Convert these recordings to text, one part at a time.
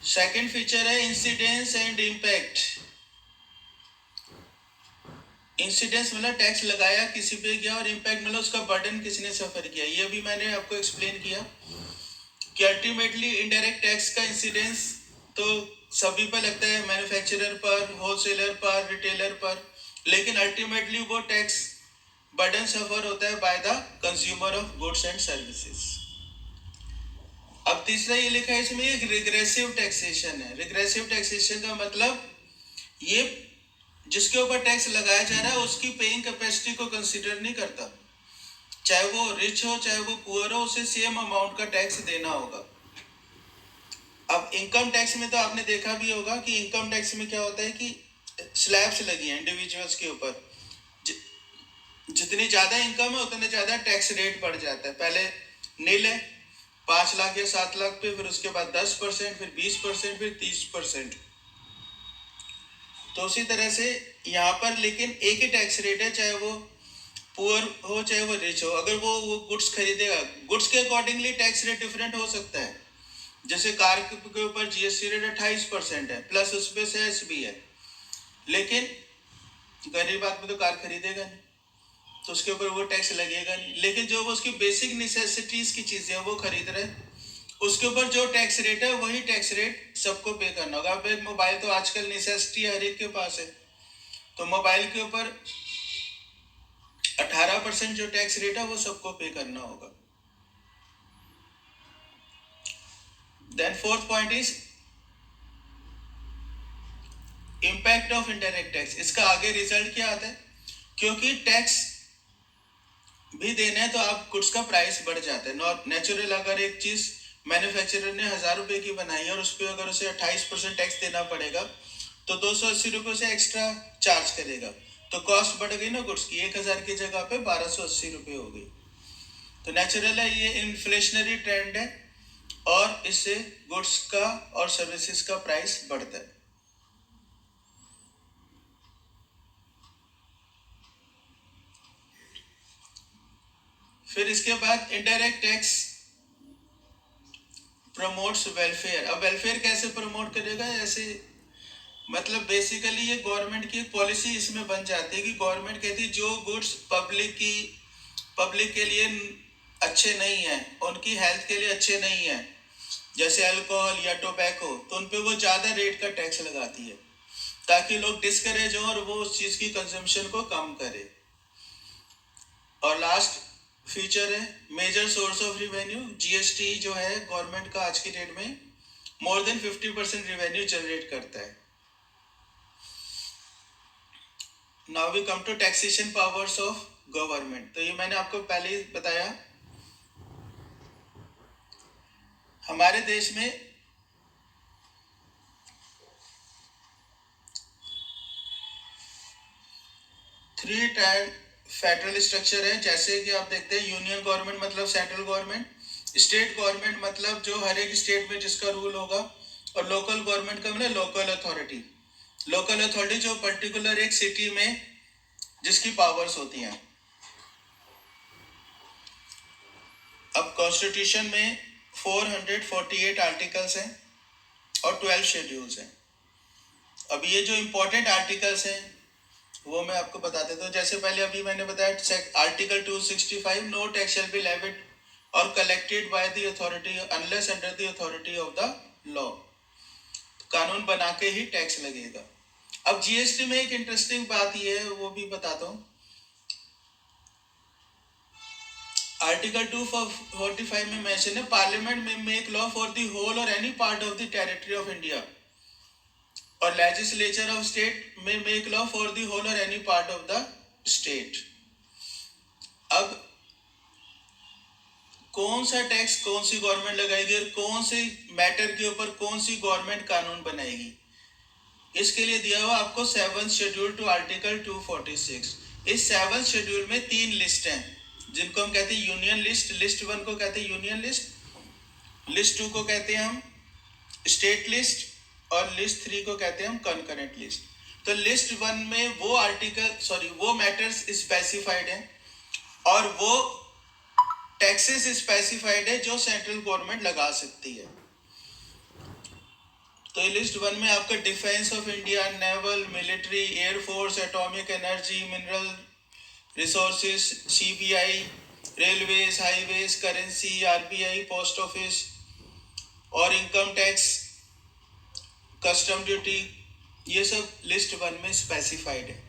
Second feature है incidence and impact. Incidence मतलब tax लगाया किसी पे किया, और इम्पैक्ट मतलब उसका बर्डन किसने सफर किया। ये भी मैंने आपको एक्सप्लेन किया कि अल्टीमेटली इनडायरेक्ट टैक्स का इंसिडेंस तो सभी पर लगता है, मैन्युफैक्चरर पर, होलसेलर पर, रिटेलर पर, लेकिन अल्टीमेटली वो टैक्स बर्डन सफर होता है by the consumer of goods and services. अब तीसरा ये लिखा है इसमें, एक रिग्रेसिव टैक्सेशन है। रिग्रेसिव टैक्सेशन का मतलब ये जिसके ऊपर टैक्स लगाया जा रहा है उसकी पेइंग कैपेसिटी को कंसीडर नहीं करता, चाहे वो रिच हो चाहे वो पुअर हो, उसे सेम अमाउंट का टैक्स देना होगा। अब इनकम टैक्स में तो आपने देखा भी होगा कि इनकम टैक्स में क्या होता है कि स्लैब्स लगी हैं इंडिविजुअल्स के ऊपर, जितनी ज्यादा इनकम है उतने ज्यादा टैक्स रेट बढ़ जाता है। पहले नील है 5 लाख या 7 लाख पे, फिर उसके बाद 10%, फिर 20%, फिर 30%। तो उसी तरह से यहाँ पर लेकिन एक ही टैक्स रेट है, चाहे वो पुअर हो चाहे वो रिच हो। अगर वो गुड्स खरीदेगा, गुड्स के अकॉर्डिंगली टैक्स रेट डिफरेंट हो सकता है। जैसे कार के ऊपर जीएसटी रेट 28% है, प्लस उसमें से एस भी है, लेकिन गरीब आदमी तो कार खरीदेगा नहीं, तो उसके ऊपर वो टैक्स लगेगा नहीं। लेकिन जो वो उसकी बेसिक नेसेसिटीज की चीजें वो खरीद रहे हैं, उसके ऊपर जो टैक्स रेट है वही टैक्स रेट सबको पे करना होगा। अब एक मोबाइल तो आजकल नेसेसिटी हर एक के पास है, तो मोबाइल के ऊपर 18% जो टैक्स रेट है वो सबको पे करना होगा। Then fourth point is impact of indirect tax. इसका आगे रिजल्ट क्या आता है, क्योंकि टैक्स भी देना है तो आप गुड्स का प्राइस बढ़ जाता है। नेचुरल अगर एक चीज मैन्युफैक्चरर ने 1000 रुपए की बनाई है और उस पर अगर उसे 28% टैक्स देना पड़ेगा तो 280 रुपए से एक्स्ट्रा चार्ज करेगा, तो कॉस्ट बढ़ गई ना गुड्स की, 1000 की जगह पे 1280 रुपए हो गई। तो नेचुरल है, ये इन्फ्लेशनरी ट्रेंड है और इससे गुड्स का और सर्विसेज का प्राइस बढ़ता है। फिर इसके बाद इनडायरेक्ट टैक्स प्रमोट्स वेलफेयर। अब वेलफेयर कैसे प्रमोट करेगा, ऐसे मतलब बेसिकली ये गवर्नमेंट की एक पॉलिसी इसमें बन जाती है कि गवर्नमेंट कहती है जो गुड्स पब्लिक के लिए अच्छे नहीं है, उनकी हेल्थ के लिए अच्छे नहीं है, जैसे अल्कोहल या टोबैको, तो उन पे वो ज़्यादा रेट का टैक्स लगाती है ताकि लोग डिस्करेज हो और वो उस चीज़ की कंजम्पशन को कम करे। और लास्ट फीचर है major source of revenue. GST जो है गवर्नमेंट का आज की डेट में मोर देन 50% रिवेन्यू जनरेट करता है। Now we come to taxation powers of government. तो ये मैंने आपको पहले ही बताया, हमारे देश में थ्री टायर फेडरल स्ट्रक्चर है। जैसे कि आप देखते हैं यूनियन गवर्नमेंट मतलब सेंट्रल गवर्नमेंट, स्टेट गवर्नमेंट मतलब जो हर एक स्टेट में जिसका रूल होगा, और लोकल गवर्नमेंट का मतलब लोकल अथॉरिटी। लोकल अथॉरिटी जो पर्टिकुलर एक सिटी में जिसकी पावर्स होती हैं। अब कॉन्स्टिट्यूशन में 448 आर्टिकल्स हैं और 12 शेड्यूल्स हैं। अब ये जो इंपॉर्टेंट आर्टिकल्स हैं वो मैं आपको बता देता हूँ। जैसे पहले अभी मैंने बताया article 265, no tax shall be levied और collected by the authority unless under the authority of the law. कानून बना के ही टैक्स लगेगा। अब जीएसटी में एक इंटरेस्टिंग बात ये है, वो भी बताता हूँ। आर्टिकल 245 में मेंशन है parliament may make law for the whole और any part of the territory of India, और legislature of state may make law for the whole और any part of the state. अब कौन सा टैक्स कौन सी government लगाएगी और कौन से मैटर के ऊपर कौन सी गवर्नमेंट कानून बनाएगी, इसके लिए दिया हुआ आपको 7th शेड्यूल टू आर्टिकल 246। इस 7th शेड्यूल में 3 लिस्ट हैं जिनको हम कहते हैं यूनियन लिस्ट। लिस्ट 1 को कहते हैं यूनियन लिस्ट, लिस्ट 2 को कहते हैं हम स्टेट लिस्ट, और लिस्ट 3 को कहते हैं हम कंकरेंट लिस्ट। तो लिस्ट 1 में वो मैटर्स स्पेसिफाइड हैं और वो टैक्सेस स्पेसिफाइड है जो सेंट्रल गवर्नमेंट लगा सकती है। तो लिस्ट 1 में आपका defence of India, naval, military, air force, atomic energy, mineral resources, CBI, railways, highways, currency, RBI, post office और इनकम टैक्स, कस्टम ड्यूटी, ये सब लिस्ट 1 में स्पेसिफाइड है।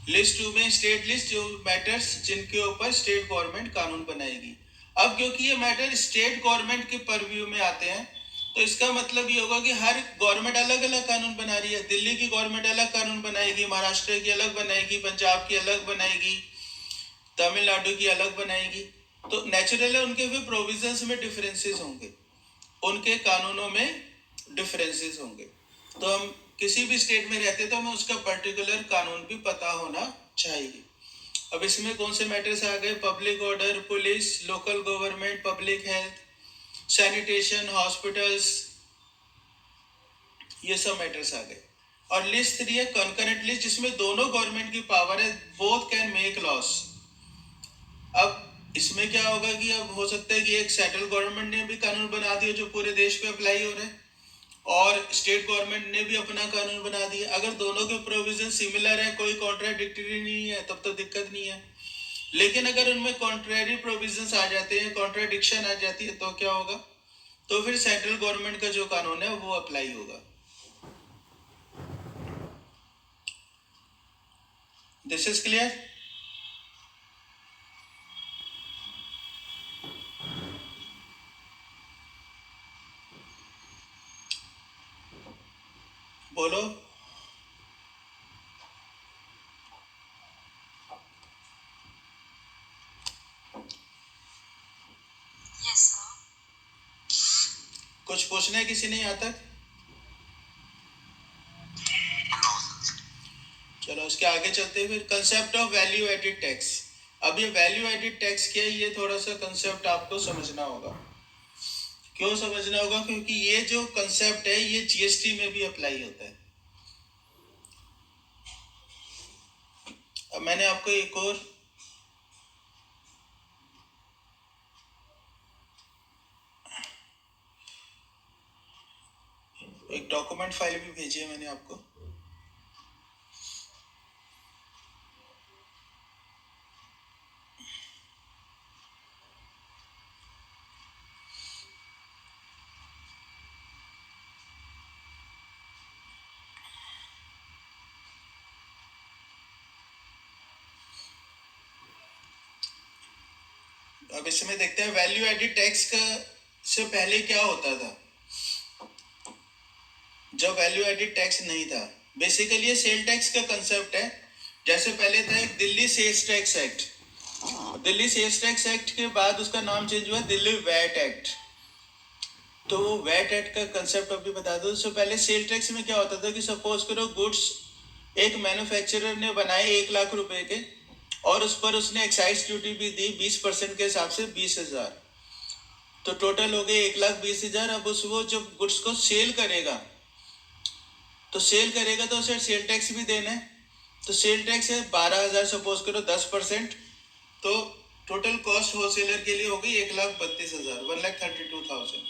लिस्ट 2 में स्टेट लिस्ट, जो मैटर्स जिनके ऊपर स्टेट गवर्नमेंट कानून बनाएगी। अब क्योंकि ये मैटर स्टेट गवर्नमेंट के परव्यू में आते हैं, तो इसका मतलब ये होगा कि हर गवर्नमेंट अलग अलग कानून बना रही है। दिल्ली की गवर्नमेंट अलग कानून बनाएगी, महाराष्ट्र की अलग बनाएगी, पंजाब की अलग बनाएगी, तमिलनाडु की अलग बनाएगी। तो नेचुरल है उनके भी प्रोविजंस में डिफरेंसेस होंगे, उनके कानूनों में डिफरेंसेस होंगे। तो हम किसी भी स्टेट में रहते तो हमें उसका पर्टिकुलर कानून भी पता होना चाहिए। अब इसमें कौन से मैटर्स आ गए? Public order, police, local government, public health, sanitation, hospitals, ये सब मैटर्स आ गए। और लिस्ट 3 है कॉन्करेंट लिस्ट, जिसमें दोनों गवर्नमेंट की पावर है, बोथ कैन मेक लॉस। अब इसमें क्या होगा कि अब हो सकता है कि एक सेंट्रल गवर्नमेंट ने भी कानून बना दिया जो पूरे देश पे अप्लाई हो रहा है, और स्टेट गवर्नमेंट ने भी अपना कानून बना दिया। अगर दोनों के प्रोविजन सिमिलर है, कोई कॉन्ट्राडिक्टरी नहीं है, तब तो दिक्कत नहीं है। लेकिन अगर उनमें कॉन्ट्रेरी प्रोविजंस आ जाते हैं, कॉन्ट्राडिक्शन आ जाती है, तो क्या होगा? तो फिर सेंट्रल गवर्नमेंट का जो कानून है वो अप्लाई होगा। This is clear? बोलो। Yes sir. कुछ पूछना है किसी ने यहाँ तक? चलो उसके आगे चलते हैं। फिर concept of value added tax. अब ये वैल्यू एडेड टैक्स क्या है, ये थोड़ा सा कंसेप्ट आपको समझना होगा। क्यों समझना होगा? क्योंकि ये जो कंसेप्ट है ये जीएसटी में भी अप्लाई होता है। अब मैंने आपको एक और एक डॉक्यूमेंट फाइल भी भेजी है मैंने आपको। अब इसमें देखते हैं वैल्यू एडेड टैक्स का से पहले क्या होता था, जब वैल्यू एडेड टैक्स नहीं था। बेसिकली ये सेल टैक्स का कंसेप्ट है। जैसे पहले था एक Delhi sales tax act. Delhi sales tax act के बाद उसका नाम चेंज हुआ दिल्ली वैट एक्ट। तो वो वैट एक्ट का कंसेप्ट अभी बता दो। उससे पहले सेल टैक्स में क्या होता था कि सपोज करो गुड्स एक मैन्युफैक्चरर ने बनाए 1 लाख रुपए के, और उस पर उसने एक्साइज ड्यूटी भी दी 20% के हिसाब से 20,000, तो टोटल हो गए 1,20,000। अब उस वो जब गुड्स को सेल करेगा तो उसे सेल टैक्स भी देना है। तो सेल टैक्स है 12,000, सपोज करो 10%, तो टोटल कॉस्ट होलसेलर के लिए हो गई 1,32,000, 1,32,000।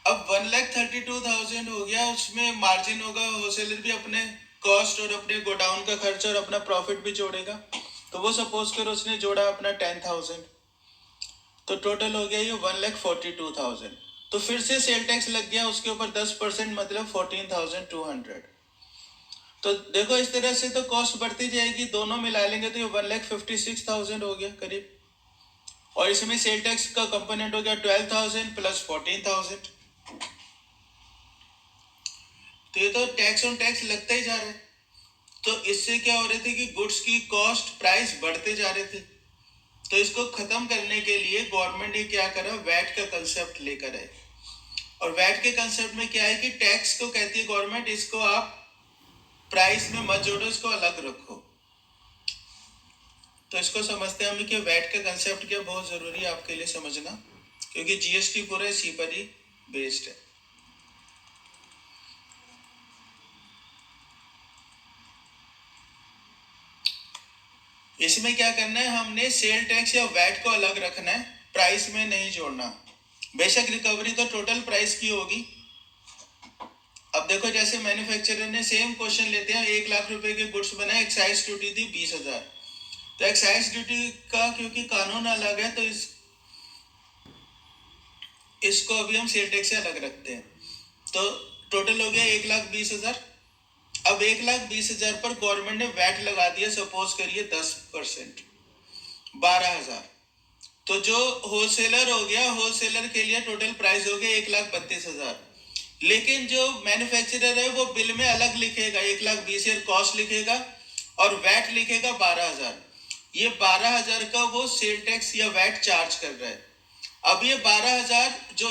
अब 1,32,000 हो गया, उसमें मार्जिन होगा, होलसेलर भी अपने कॉस्ट और अपने गोडाउन का खर्च और अपना प्रॉफिट भी जोड़ेगा। तो वो सपोज करो उसने जोड़ा अपना 10,000, तो टोटल हो गया ये 1,42,000। तो फिर से सेल टैक्स लग गया उसके ऊपर 10%, मतलब 14,200। तो देखो इस तरह से तो कॉस्ट बढ़ती जाएगी, दोनों मिला लेंगे तो ये 1,56,000 हो गया करीब। और इसमें सेल टैक्स का कंपोनेंट हो गया 12,000 प्लस 14,000। तो ये तो टैक्स ऑन टैक्स लगता ही जा रहा है। तो इससे क्या हो रहे थे कि गुड्स की कॉस्ट प्राइस बढ़ते जा रहे थे। तो इसको खत्म करने के लिए गवर्नमेंट ने क्या करा, वैट का कंसेप्ट लेकर आए। और वैट के कंसेप्ट में क्या है कि टैक्स को कहती है गवर्नमेंट, इसको आप प्राइस में मत जोड़ो, इसको अलग रखो। तो इसको समझते हैं हम कि वैट का कंसेप्ट क्या बहुत जरूरी है आपके लिए समझना, क्योंकि जीएसटी पूरा इसी पर ही बेस्ड है। इसमें क्या करना है, हमने सेल टैक्स या वैट को अलग रखना है, प्राइस में नहीं जोड़ना। बेशक रिकवरी तो टोटल प्राइस की होगी, अब देखो जैसे मैन्युफैक्चरर ने सेम क्वेश्चन लेते हैं, 1 लाख रुपए के गुड्स बनाए, एक्साइज ड्यूटी थी 20,000, तो एक्साइज ड्यूटी का क्योंकि कानून अलग है तो इसको अभी हम सेल टैक्स से अलग रखते हैं। तो टोटल हो गया 1,20,000। अब 1,20,000 पर गवर्नमेंट ने वैट लगा दिया, सपोज करिए 10%, 12,000। तो जो होलसेलर हो गया, होलसेलर के लिए टोटल प्राइस हो गया 1,32,000। लेकिन जो मैन्युफैक्चरर है वो बिल में अलग लिखेगा, 1,20,000 कॉस्ट लिखेगा और वैट लिखेगा 12,000। ये 12,000 का वो सेल टैक्स या वैट चार्ज कर रहा है। अब ये 12,000 जो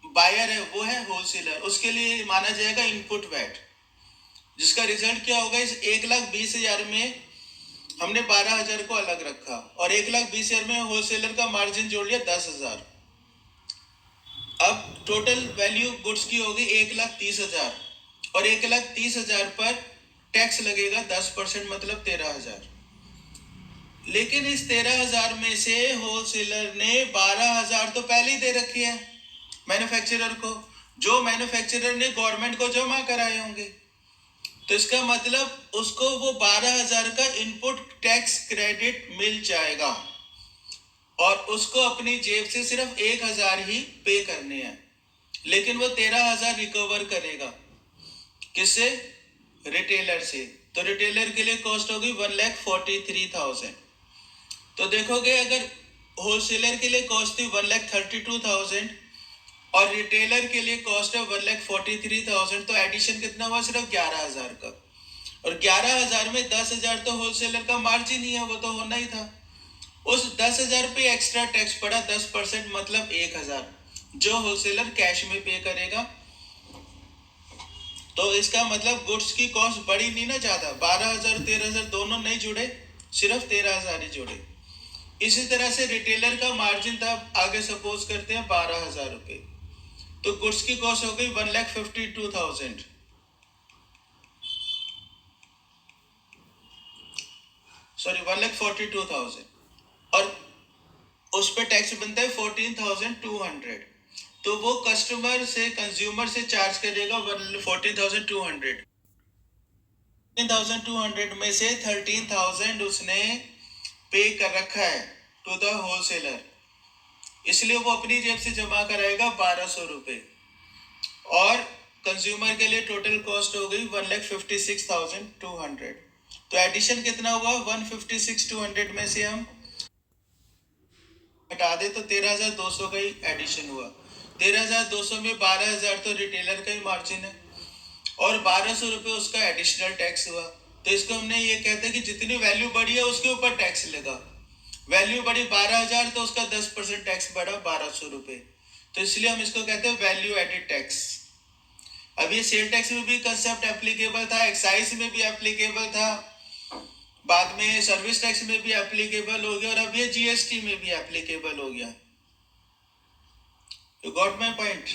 बायर है वो है होलसेलर, उसके लिए माना जाएगा इनपुट वैट, जिसका रिजल्ट क्या होगा, इस 1,20,000 में हमने 12,000 को अलग रखा और 1,20,000 में होलसेलर का मार्जिन जोड़ लिया 10,000। अब टोटल वैल्यू गुड्स की होगी 1,30,000 और 1,30,000 पर टैक्स लगेगा 10%, मतलब 13,000। लेकिन इस 13,000 में से होलसेलर ने 12,000 तो पहले ही दे रखे हैं मैन्युफैक्चरर को, जो मैन्युफैक्चरर ने गवर्नमेंट को जमा कराए होंगे। तो इसका मतलब उसको वो 12,000 का इनपुट टैक्स क्रेडिट मिल जाएगा और उसको अपनी जेब से सिर्फ 1,000 ही पे करने हैं, लेकिन वो 13,000 रिकवर करेगा। किससे? रिटेलर से। तो रिटेलर के लिए कॉस्ट होगी 1,43,000। तो देखोगे अगर होलसेलर के लिए कॉस्ट थी 1,32,000 और रिटेलर के लिए कॉस्ट है 1,43,000, तो एडिशन कितना हुआ? सिर्फ 11,000 का। और 11,000 में 10,000 तो होलसेलर का मार्जिन ही है, वो तो होना ही था। उस 10,000 पे एक्स्ट्रा टैक्स पड़ा 10%, मतलब 1,000, जो होलसेलर कैश में पे करेगा। तो इसका मतलब गुड्स की कॉस्ट बढ़ी नहीं ना ज्यादा, 12,000 13,000 दोनों नहीं जुड़े, सिर्फ 13,000 ही जुड़े। इसी तरह से रिटेलर का मार्जिन था, आगे सपोज करते हैं 12,000 रुपए, तो गुड्स की कॉस्ट हो गई 1,52,000, सॉरी 1,42,000, और उस पे टैक्स बनता है 14,200। तो वो कस्टमर से, कंज्यूमर से चार्ज करेगा 14,200। 14,200 में से 13,000 उसने पे कर रखा है टू द होलसेलर, इसलिए वो अपनी जेब से जमा कराएगा 1,200 रुपए, और कंज्यूमर के लिए टोटल कॉस्ट हो गई 1,56,200। तो एडिशन कितना हुआ? 1,56,200 में से हम हटा दे तो 13,200 का ही एडिशन हुआ। 13,200 में 12,000 तो रिटेलर का ही मार्जिन है और 1,200 रुपए उसका एडिशनल टैक्स हुआ। तो इसको हमने ये कहते हैं कि जितनी वैल्यू बढ़ी है उसके ऊपर टैक्स लगा। वैल्यू बढ़ी 12,000 तो उसका 10% टैक्स बढ़ा 1,200 रुपए। तो इसलिए हम इसको कहते हैं वैल्यू एडिड टैक्स। अब ये सेल टैक्स में भी कंसेप्ट एप्लीकेबल था, एक्साइज में भी एप्लीकेबल था, बाद में सर्विस टैक्स में भी एप्लीकेबल हो गया और अब ये जीएसटी में भी एप्लीकेबल हो गया। You got my point?